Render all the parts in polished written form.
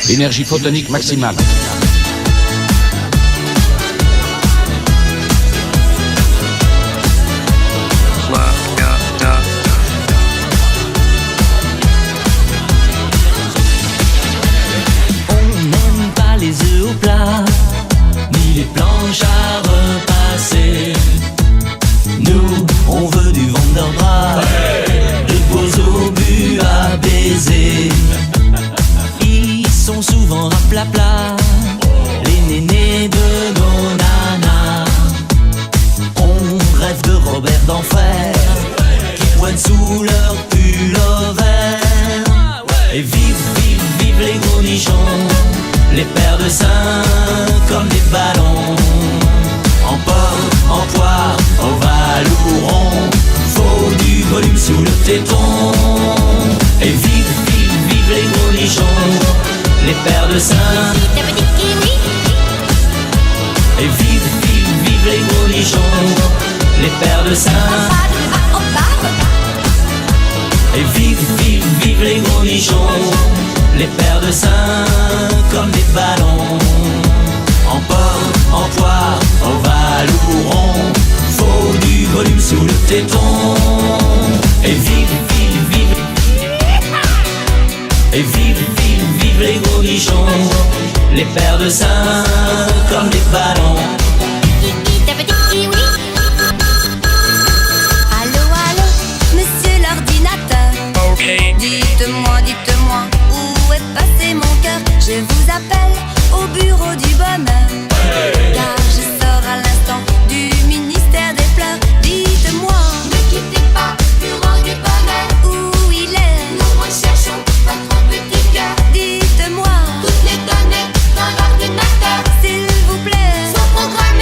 Énergie photonique maximale. On n'aime pas les œufs au plat, ni les planches à repasser. Nous, on veut du Wonderbras, des beaux obus à baiser. Ils sont souvent raplapla, les nénés de nos nanas. On rêve de Robert d'Enfer, qui pointe sous leur pull-over. Et vive, vive, vive les gros nichons, les paires de seins comme des ballons. En porc, en poire, ovale ou rond, faut du volume sous le téton. Et vive, vive, vive les gros nichons, les paires de seins. Et vive, vive, vive les gros nichons, les paires de seins. Et vive, vive, vive les gros nichons, les paires de seins comme des ballons. En porc, en poire, ovale ou rond, faut du volume sous le téton. Et vive, vive, vive. Et vive, vive, vive les gros nichons, les paires de seins comme des ballons. Allô, allô, monsieur l'ordinateur. Dites-moi, dites-moi, où est passé mon cœur? Je vous appelle au bureau du bonheur, car je sors à l'instant du ministère des pleurs. Dites-moi, Ne quittez pas le bureau du bonheur. où il est? Nous recherchons votre petit cœur. Dites-moi, Toutes les données dans l'ordinateur s'il vous plaît. sont programmées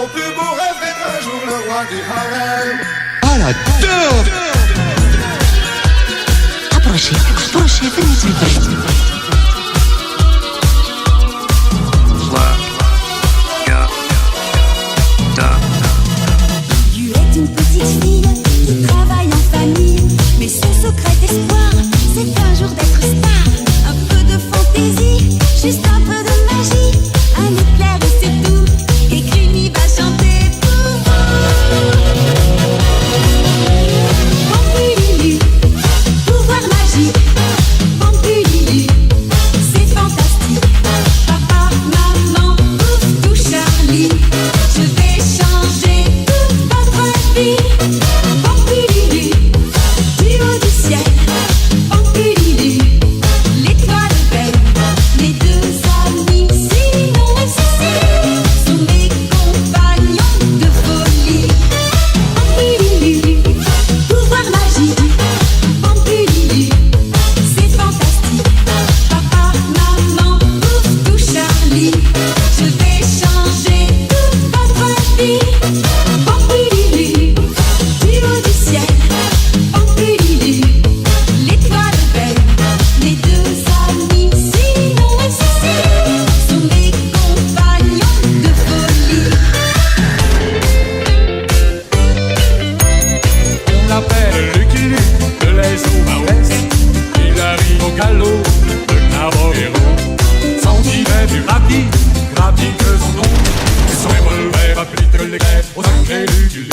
Mon plus beau rêve d'être un jour le roi du harem. Ah la teuf! Approchez, approchez, venez s'il vous plaît. Tu es une petite fille qui travaille en famille, mais son secret espoir, c'est un jour d'être star. Un peu de fantaisie, juste un peu de magie, un éclair et c'est tout, et Crimi va chanter pour vous. Pampululu, pouvoir magique, Pampululu, c'est fantastique. Papa, maman, ouf, tout Charlie, je vais changer toute votre vie. Pampululu, du haut du ciel, Pampululu, l'étoile belle, mes deux amis, sinon et Cécile, sont mes compagnons de folie. Pampululu, pouvoir magique, Pampululu, c'est fantastique. Papa, maman, ouf, tout Charlie, je vais changer toute votre vie. Pampululu, du haut du ciel, Pampululu, l'étoile belle, mes deux amis, sinon et Cécile, sont mes compagnons de folie. On l'appelle Lucky Luke de l'Est au Nord-Ouest. Il arrive au galop de Navajo. Sentirait du rapide, rapide que son nom. Son revolver va plus vite que l'éclair au sacré Lucky Luke.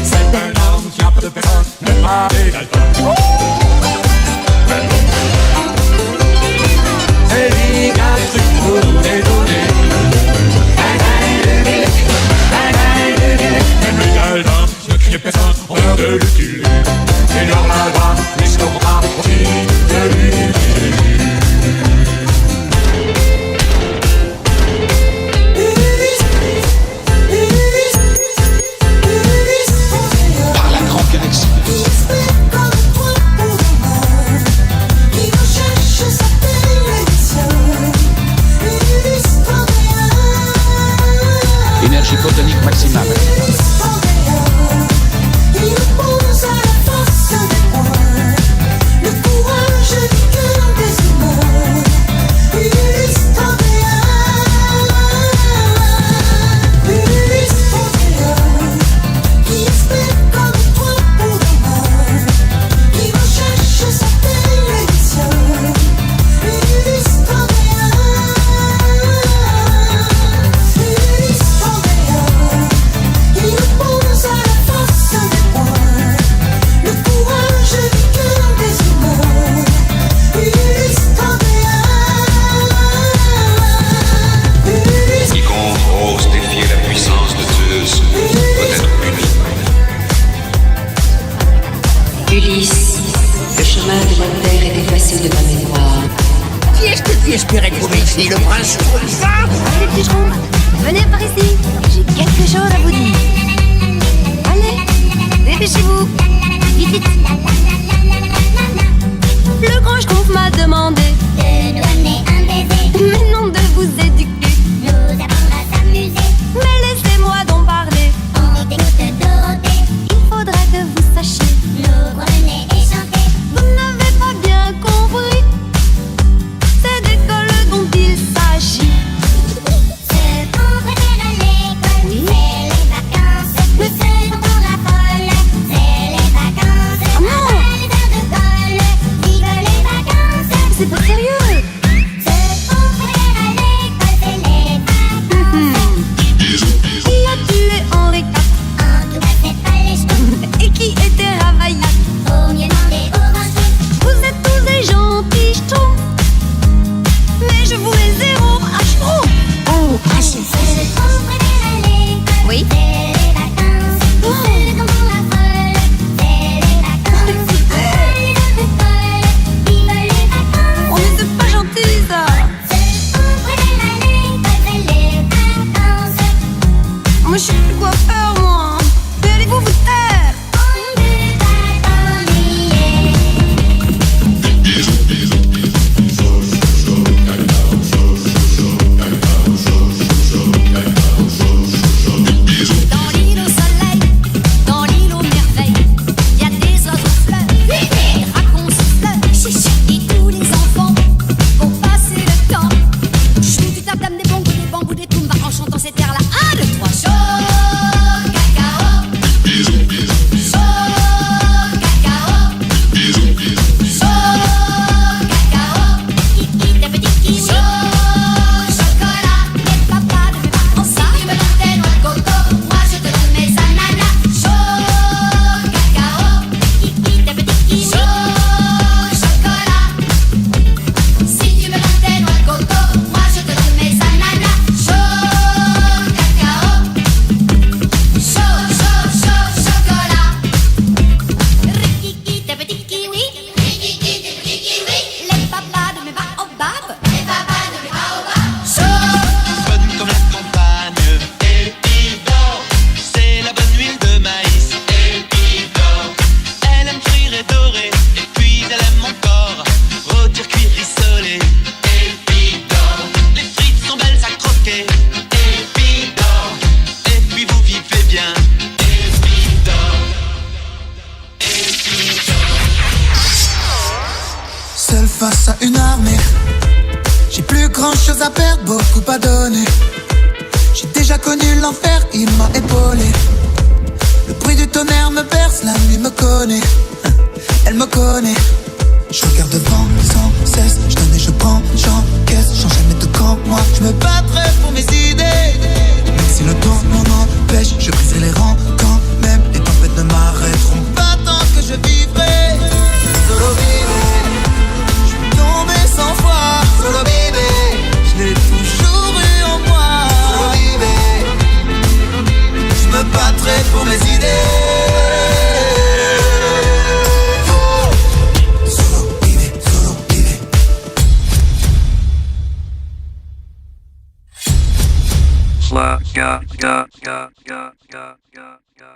C'est un arme qui a peu de personne, même pas des Dalton. Même les Dalton ne criaient personne en l'heure de Lucky Luke. Et leur main droite, les scorons pas aussi de Lucky Luke. Par la grande galaxie. Énergie photonique maximale. Quiconque ose défier la puissance de Zeus doit être puni. Ulysse, le chemin de la terre est effacé de ma mémoire. Qui est-ce que tu espérais trouver ici, le prince Roi? Les pigerons, venez par ici, j'ai quelque chose à vous dire. Allez, dépêchez-vous, vite, vite. Le grand schtroumpf m'a demandé De donner un baiser, maintenant de vous éduquer. nous apprendre à s'amuser. Mais laissez-moi donc parler, On t'écoute Dorothée, il faudrait que vous sachiez. l'ouvre le nez et chanter. Vous n'avez pas bien compris, c'est d'école dont il s'agit. Ce qu'on préfère à l'école, c'est les vacances. face à une armée. J'ai plus grand chose à perdre, beaucoup à donner. J'ai déjà connu l'enfer, il m'a épaulé. Le bruit du tonnerre me berce, la nuit me connaît. Elle me connaît. Je regarde devant sans cesse, je donne et je prends, j'encaisse. Change jamais de camp, moi je me battrai pour mes idées. Même si le temps m'en empêche, je briserai les rangs quand même. Les tempêtes ne m'arrêteront pas tant que je vivrai. Solo bébé, je suis tombé 100 fois. Solo bébé, je l'ai toujours eu en moi. Solo bébé, je me battrai pour mes idées. Ga ga ga ga ga ga ga.